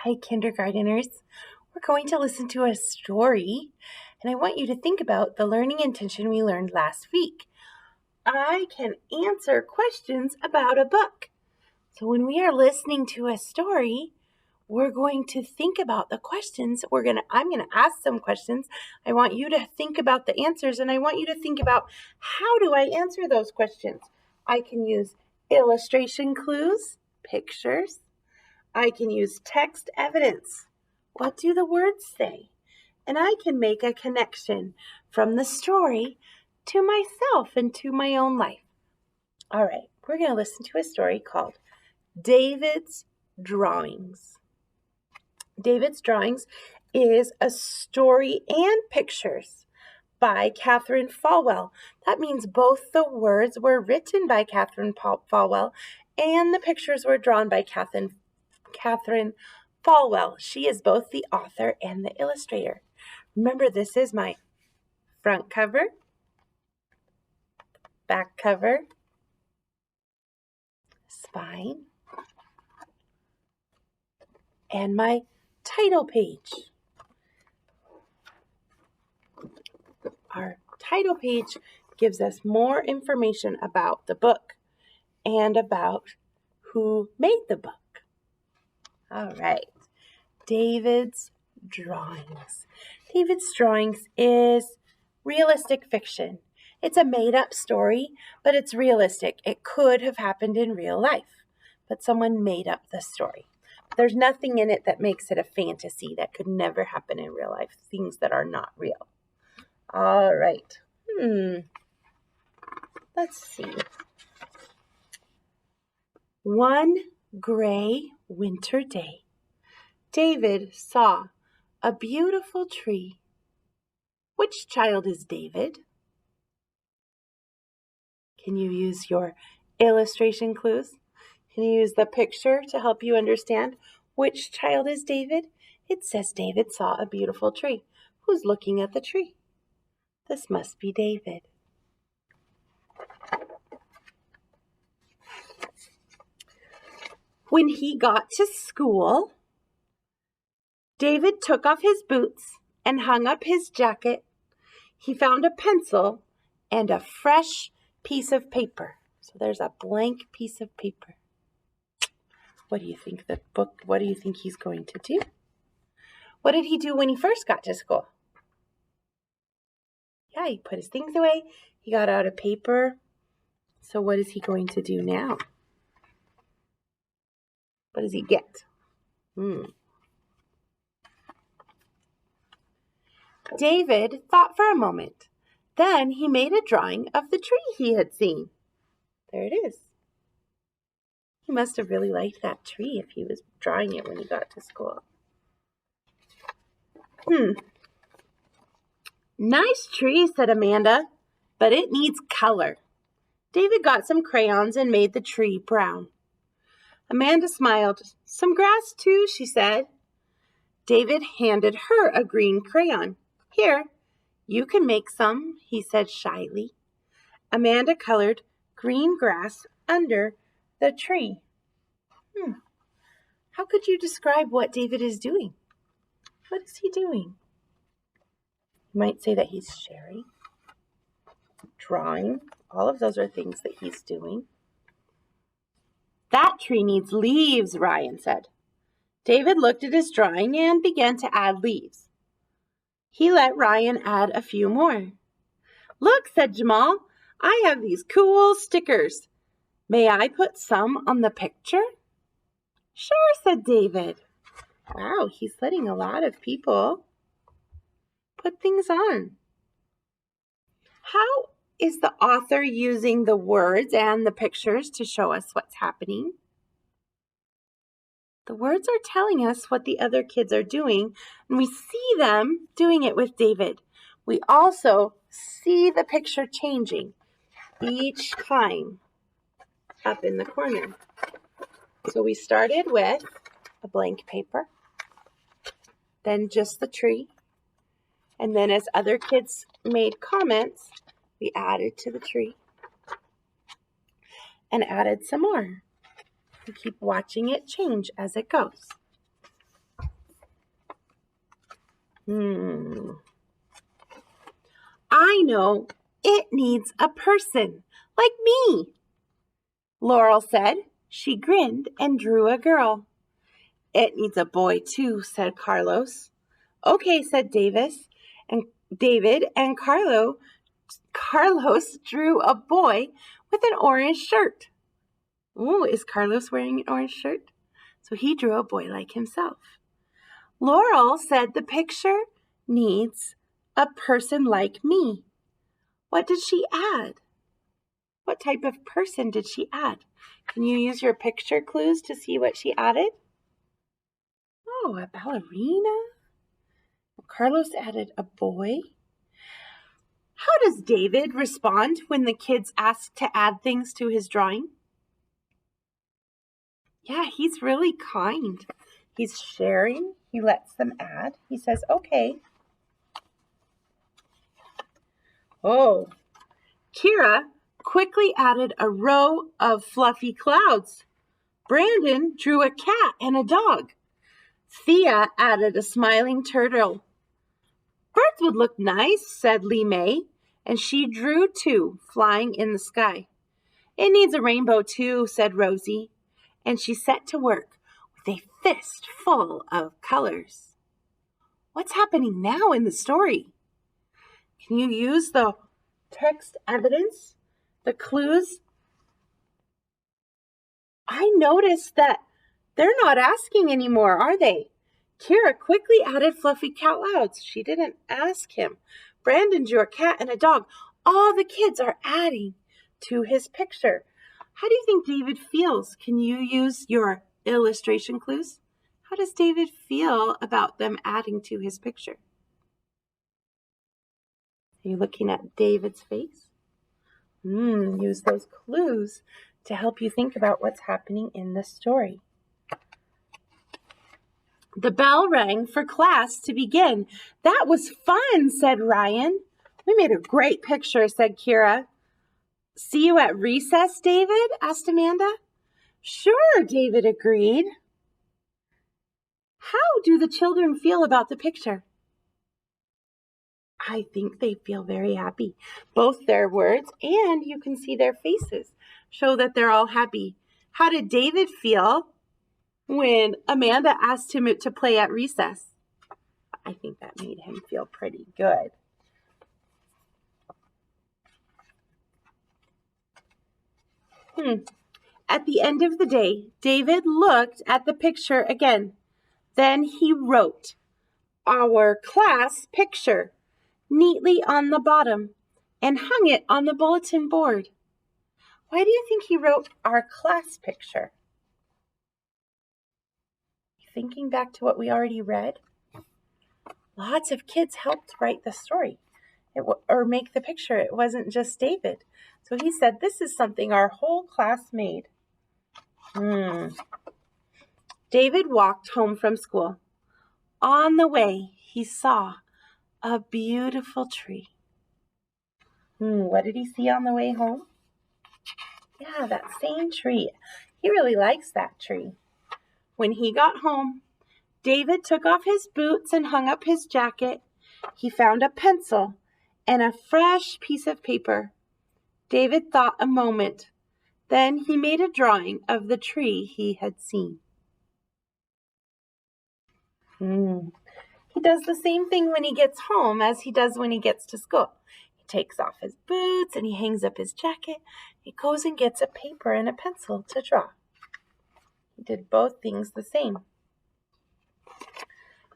Hi, kindergarteners. We're going to listen to a story, and I want you to think about the learning intention we learned last week. I can answer questions about a book. So when we are listening to a story, we're going to think about the questions. I'm going to ask some questions. I want you to think about the answers, and I want you to think about how do I answer those questions. I can use illustration clues, pictures. I can use text evidence. What do the words say? And I can make a connection from the story to myself and to my own life. All right, we're going to listen to a story called David's Drawings. David's Drawings is a story and pictures by Catherine Falwell. That means both the words were written by Catherine Falwell and the pictures were drawn by Catherine Falwell. She is both the author and the illustrator. Remember, this is my front cover, back cover, spine, and my title page. Our title page gives us more information about the book and about who made the book. All right, David's Drawings. David's Drawings is realistic fiction. It's a made-up story, but it's realistic. It could have happened in real life, but someone made up the story. There's nothing in it that makes it a fantasy that could never happen in real life, things that are not real. All right. Let's see. One gray winter day, David saw a beautiful tree. Which child is David? Can you use your illustration clues? Can you use the picture to help you understand which child is David? It says David saw a beautiful tree. Who's looking at the tree? This must be David. When he got to school, David took off his boots and hung up his jacket. He found a pencil and a fresh piece of paper. So there's a blank piece of paper. What do you think what do you think he's going to do? What did he do when he first got to school? Yeah, he put his things away. He got out a paper. So what is he going to do now? What does he get? David thought for a moment. Then he made a drawing of the tree he had seen. There it is. He must have really liked that tree if he was drawing it when he got to school. Nice tree, said Amanda, but it needs color. David got some crayons and made the tree brown. Amanda smiled. Some grass too, she said. David handed her a green crayon. Here, you can make some, he said shyly. Amanda colored green grass under the tree. How could you describe what David is doing? What is he doing? You might say that he's sharing, drawing. All of those are things that he's doing. That tree needs leaves, Ryan said. David looked at his drawing and began to add leaves. He let Ryan add a few more. Look, said Jamal, I have these cool stickers. May I put some on the picture? Sure, said David. Wow, he's letting a lot of people put things on. How is the author using the words and the pictures to show us what's happening? The words are telling us what the other kids are doing, and we see them doing it with David. We also see the picture changing each time up in the corner. So we started with a blank paper, then just the tree, and then as other kids made comments, we added to the tree and added some more. We keep watching it change as it goes. I know. It needs a person, like me, Laurel said. She grinned and drew a girl. It needs a boy, too, said Carlos. Okay, said David and Carlos drew a boy with an orange shirt. Ooh, is Carlos wearing an orange shirt? So he drew a boy like himself. Laurel said the picture needs a person like me. What did she add? What type of person did she add? Can you use your picture clues to see what she added? Oh, a ballerina. Carlos added a boy. How does David respond when the kids ask to add things to his drawing? Yeah, he's really kind. He's sharing. He lets them add. He says, okay. Oh, Kira quickly added a row of fluffy clouds. Brandon drew a cat and a dog. Thea added a smiling turtle. Birds would look nice, said Lee May, and she drew two flying in the sky. It needs a rainbow too, said Rosie, and she set to work with a fist full of colors. What's happening now in the story? Can you use the text evidence, the clues? I noticed that they're not asking anymore, are they? Kira quickly added fluffy clouds. She didn't ask him. Brandon drew a cat and a dog. All the kids are adding to his picture. How do you think David feels? Can you use your illustration clues? How does David feel about them adding to his picture? Are you looking at David's face? Use those clues to help you think about what's happening in the story. The bell rang for class to begin. That was fun, said Ryan. We made a great picture, said Kira. See you at recess, David? Asked Amanda. Sure, David agreed. How do the children feel about the picture? I think they feel very happy. Both their words and you can see their faces show that they're all happy. How did David feel when Amanda asked him to play at recess? I think that made him feel pretty good. At the end of the day, David looked at the picture again. Then he wrote our class picture neatly on the bottom and hung it on the bulletin board. Why do you think he wrote our class picture? Thinking back to what we already read, lots of kids helped write the story or make the picture. It wasn't just David. So he said, this is something our whole class made. David walked home from school. On the way, he saw a beautiful tree. What did he see on the way home? Yeah, that same tree. He really likes that tree. When he got home, David took off his boots and hung up his jacket. He found a pencil and a fresh piece of paper. David thought a moment. Then he made a drawing of the tree he had seen. He does the same thing when he gets home as he does when he gets to school. He takes off his boots and he hangs up his jacket. He goes and gets a paper and a pencil to draw. He did both things the same.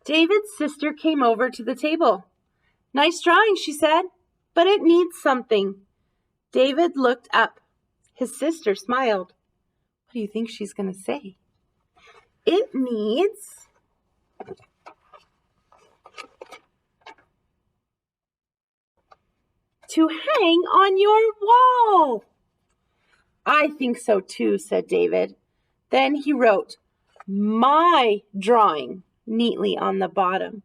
David's sister came over to the table. Nice drawing, she said, but it needs something. David looked up. His sister smiled. What do you think she's going to say? It needs to hang on your wall. I think so too, said David. Then he wrote my drawing neatly on the bottom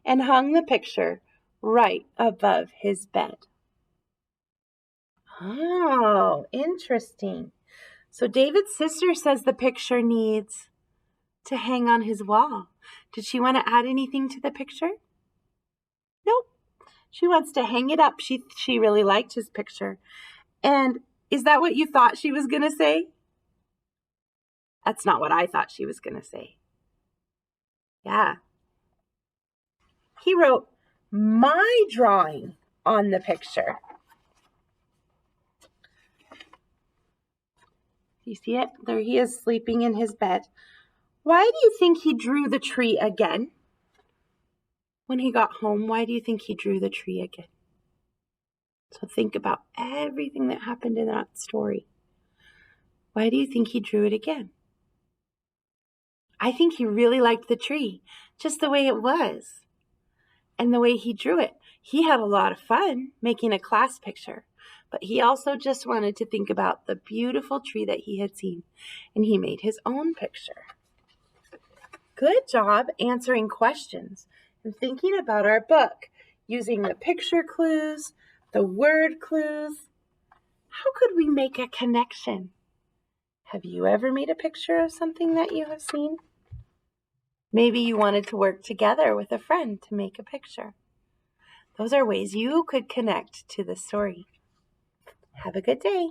and hung the picture right above his bed. Oh, interesting. So David's sister says the picture needs to hang on his wall. Did she want to add anything to the picture? She wants to hang it up. She really liked his picture. And is that what you thought she was going to say? That's not what I thought she was going to say. Yeah. He wrote my drawing on the picture. You see it? There he is sleeping in his bed. Why do you think he drew the tree again? When he got home, why do you think he drew the tree again? So think about everything that happened in that story. Why do you think he drew it again? I think he really liked the tree, just the way it was, and the way he drew it. He had a lot of fun making a class picture, but he also just wanted to think about the beautiful tree that he had seen, and he made his own picture. Good job answering questions and thinking about our book, using the picture clues, the word clues. How could we make a connection? Have you ever made a picture of something that you have seen? Maybe you wanted to work together with a friend to make a picture. Those are ways you could connect to the story. Have a good day.